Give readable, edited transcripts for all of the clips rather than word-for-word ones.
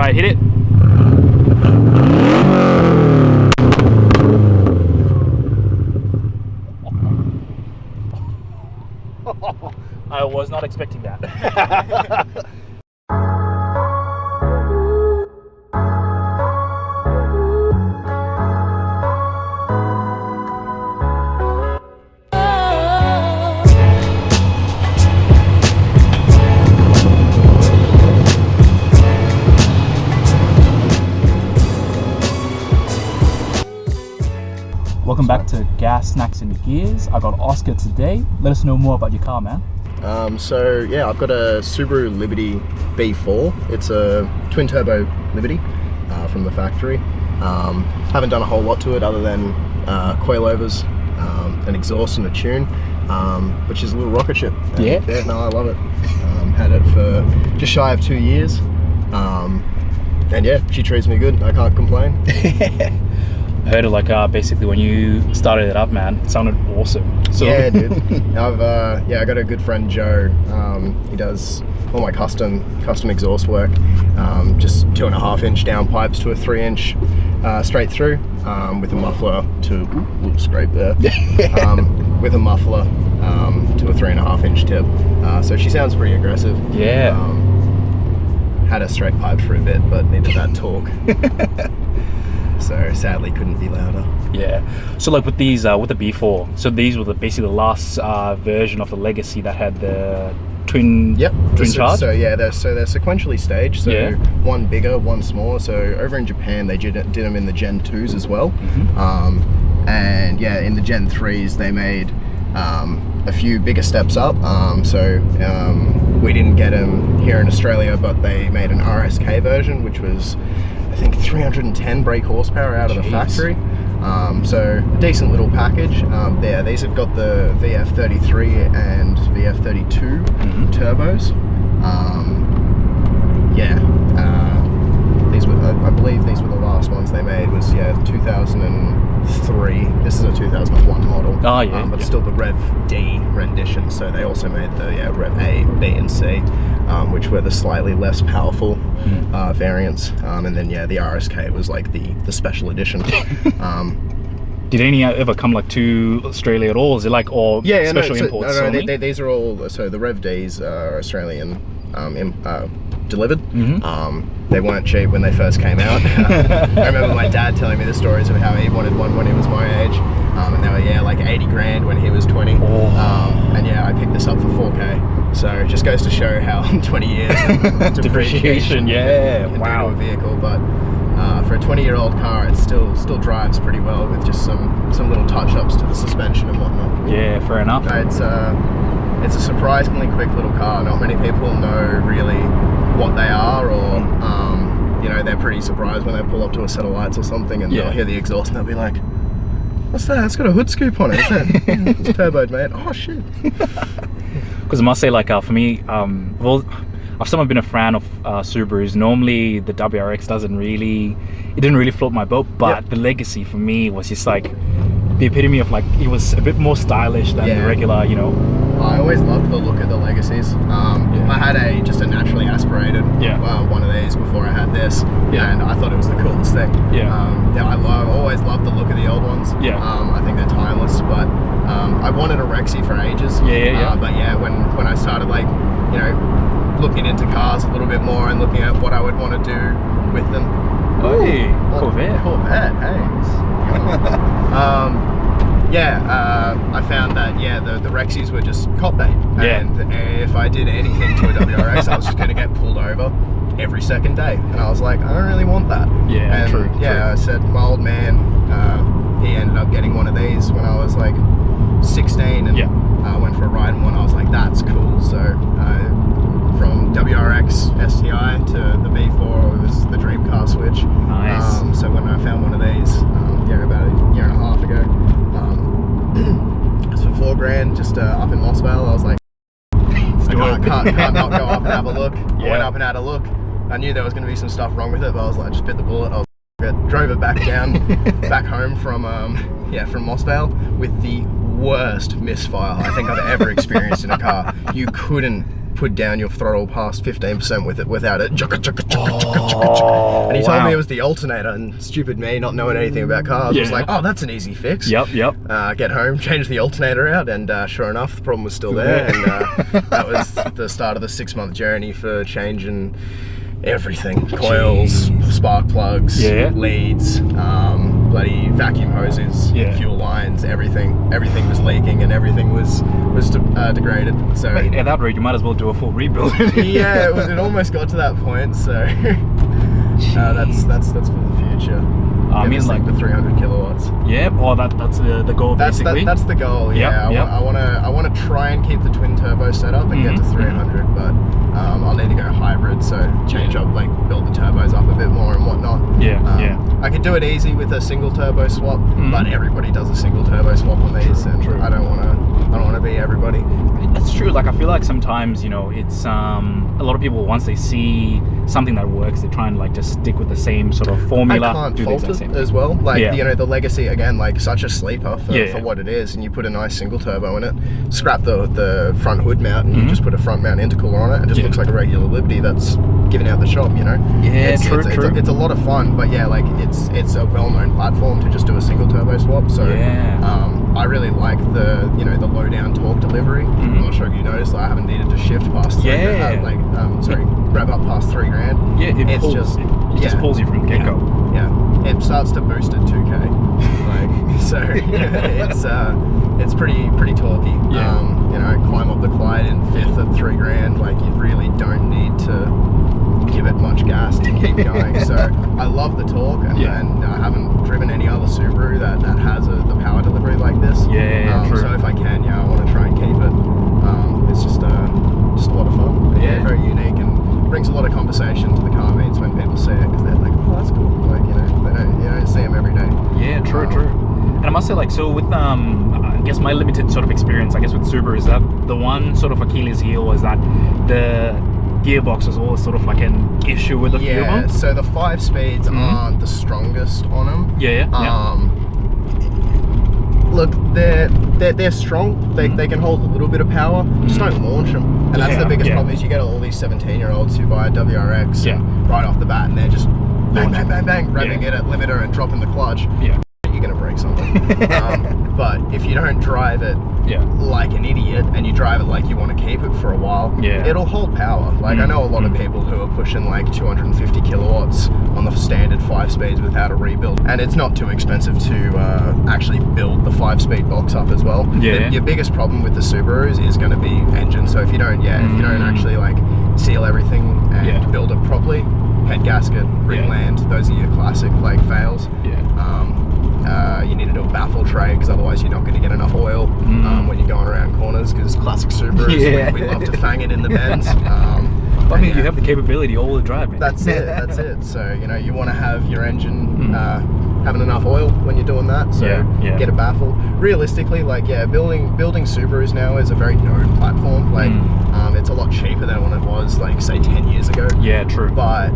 Right, hit it. I was not expecting that. Welcome back to Gas, Snacks and Gears. I got Oscar today. Let us know more about your car, man. So yeah, I've got a Subaru Liberty B4. It's a twin turbo Liberty from the factory. Haven't done a whole lot to it other than coilovers, an exhaust and a tune, which is a little rocket ship. And yeah, no, I love it. Had it for just shy of 2 years. And yeah, she treats me good. I can't complain. I heard it like basically when you started it up, man, it sounded awesome. So yeah, dude. I got a good friend Joe. He does all my custom exhaust work. Just 2.5-inch down pipes to a 3-inch straight through, with a muffler to scrape there. With a muffler to a 3.5-inch tip. So she sounds pretty aggressive. Yeah. Had her straight piped for a bit, but needed that torque. So sadly couldn't be louder. Yeah. So like with these, with the B4, so these were basically the last version of the Legacy that had the twin charge? So yeah, they're sequentially staged. So one bigger, one smaller. So over in Japan, they did them in the Gen 2s as well. Mm-hmm. And yeah, in the Gen 3s, they made a few bigger steps up. We didn't get them here in Australia, but they made an RSK version, which was, I think, 310 brake horsepower out of the factory. So a decent little package. These have got the VF33 and VF32 turbos. I believe these were the last ones they made. Was 2003. This is a 2001 model. Oh yeah. But still the Rev D rendition. So they also made the Rev A, B, and C, which were the slightly less powerful variants. And then the RSK was like the special edition. Did any ever come like to Australia at all? Is it like all special imports? No, these are all. So the Rev Ds are Australian delivered. They weren't cheap when they first came out. I remember my dad telling me the stories of how he wanted one when he was my age, and they were like 80 grand when he was 20. And I picked this up for 4K. So it just goes to show how 20 years depreciation can do to a vehicle. But for a 20-year-old car, it still drives pretty well with just some little touch-ups to the suspension and whatnot. Yeah, fair enough. It's a surprisingly quick little car. Not many people know really what they are, or they're pretty surprised when they pull up to a set of lights or something and they'll hear the exhaust and they'll be like, "What's that? It's got a hood scoop on it. Is that? It's turboed, mate." Oh shit. Because I must say, like for me, I've somewhat been a fan of Subarus. Normally the WRX didn't really float my boat, but the Legacy for me was just like the epitome of like, it was a bit more stylish than the regular, I always loved the look of the Legacies. I had just a naturally aspirated one of these before I had this, and I thought it was the coolest thing. I always loved the look of the old ones. I think they're timeless, but I wanted a Rexy for ages. But when I started looking into cars a little bit more and looking at what I would want to do with them. Hey, Corvette, hey. I found that the Rexies were just cop bait, and if I did anything to a WRX, I was just going to get pulled over every second day, and I was like, I don't really want that. True. I said my old man, he ended up getting one of these when I was like 16, and I went for a ride in one. I was like, that's cool. So from WRX STI to the B4, it was the dream car switch. Nice. So when I found one of these, about a year and a half ago, it was for $4,000, just up in Mossvale. I was like, I can't not go up and have a look. I went up and had a look. I knew there was going to be some stuff wrong with it, but I was like, just bit the bullet. I drove it back down, back home from Mossvale with the worst misfire I think I've ever experienced in a car. You couldn't put down your throttle past 15% with it without it. Oh, And he told wow. me it was the alternator, and stupid me, not knowing anything about cars, was like, oh, that's an easy fix. Yep. Get home, change the alternator out, and sure enough, the problem was still there. And that was the start of the 6-month journey for changing everything: coils, spark plugs, leads, bloody vacuum hoses, fuel lines, everything was leaking, and everything was degraded. So at that rate, you might as well do a full rebuild. yeah, it almost got to that point. So that's for the future. I mean, like the 300 kilowatts. Yeah, or that's the goal basically. That's the goal. Yeah, I want to try and keep the twin turbo setup and get to 300, but I'll need to go hybrid, so change up, like build the turbos up a bit more and whatnot. I could do it easy with a single turbo swap, but everybody does a single turbo swap on these, and I don't want to be everybody. That's true. Like I feel like sometimes, you know, it's a lot of people, once they see something that works, they try and like just stick with the same sort of formula. I can't fault it as well. Like you know, the Legacy again, like such a sleeper for what it is, and you put a nice single turbo in it, scrap the front hood mount, and you just put a front mount intercooler on it, and it just looks like a regular Liberty that's given out the shop. You know. Yeah, true. It's a lot of fun, but yeah, like it's a well-known platform to just do a single turbo swap. So I really like the low down torque delivery. I'm not sure if you noticed, I haven't needed to shift past rev up past 3 grand. Yeah, it just pulls you from the get-go. Yeah, it starts to boost at 2k. It's pretty torquey. Climb up the Clyde in 5th at 3 grand. Like, you really don't need to give it much gas to keep going. So I love the torque, and I haven't driven any other Subaru that has the power delivery like this. True. So if I can, I want to try and keep it. It's just a lot of fun. Very unique, and brings a lot of conversation to the car meets when people see it, because they're like, oh, that's cool. Like, you don't see them every day. Yeah, true. And I must say, like, so with I guess my limited sort of experience, I guess with Subaru, is that the one sort of Achilles heel was that the gearbox was always sort of like an issue with the fuel pump. So the 5 speeds aren't the strongest on them. Look, they're strong. They can hold a little bit of power. Just don't launch them. And that's the biggest problem, is you get all these 17-year-olds who buy a WRX right off the bat, and they're just bang, revving it at limiter and dropping the clutch. You're gonna break something. But if you don't drive it like an idiot, and you drive it like you want to keep it for a while, it'll hold power. Like I know a lot of people who are pushing like 250 kilowatts on the standard 5 speeds without a rebuild, and it's not too expensive to actually build the 5-speed box up as well. Your biggest problem with the Subarus is going to be engine. So if you don't actually like seal everything and build it properly, head gasket, ring land, those are your classic like fails. You need to do a baffle tray, because otherwise you're not going to get enough oil when you're going around corners, because classic Subarus, we love to fang it in the bends. I mean, you have the capability all the drive, man. That's it. So, you want to have your engine having enough oil when you're doing that. So get a baffle. Realistically, like, building Subarus now is a very known platform. Like, it's a lot cheaper than when it was, like, say 10 years ago. Yeah, true. But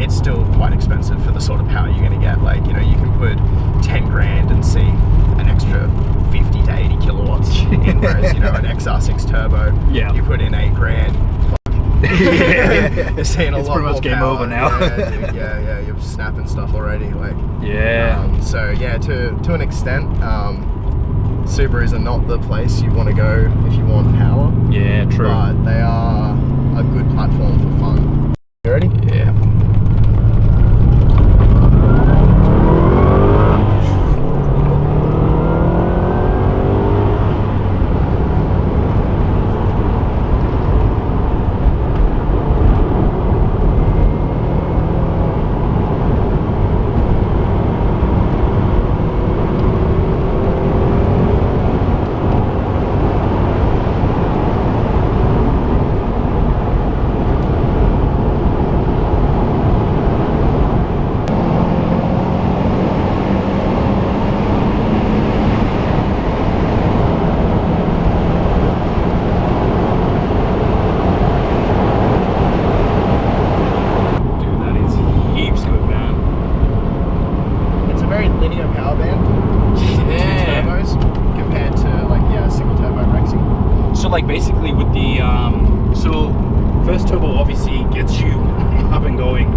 it's still quite expensive for the sort of power you're going to get. Like, you can put 10 grand and see an extra 50 to 80 kilowatts in, whereas, an XR6 turbo, you put in 8 grand. You're seeing a lot more power. It's pretty much game over now. You're snapping stuff already. Like, so to an extent, Subarus are not the place you want to go if you want power. Yeah, true. But they are a good platform for fun. You ready? Yeah.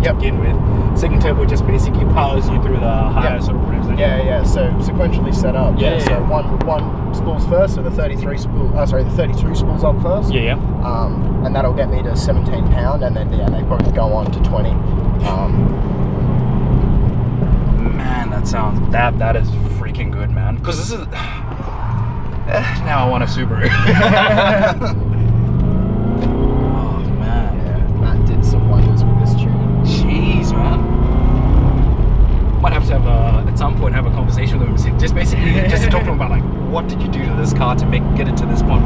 to begin with. Second turbo just basically powers you through the higher sort of revs. Yeah. So sequentially set up. Yeah. So one spools first, so the 32 spools up first. Yeah. And that'll get me to 17 pound, and then they both go on to 20. Man, that sounds that is freaking good, man. Because this is now I want a Subaru. Oh man, Yeah, Matt did some wonders with this tune. jeez, man. Might have to have at some point have a conversation with him, just basically just to talk to him about like what did you do to this car to get it to this point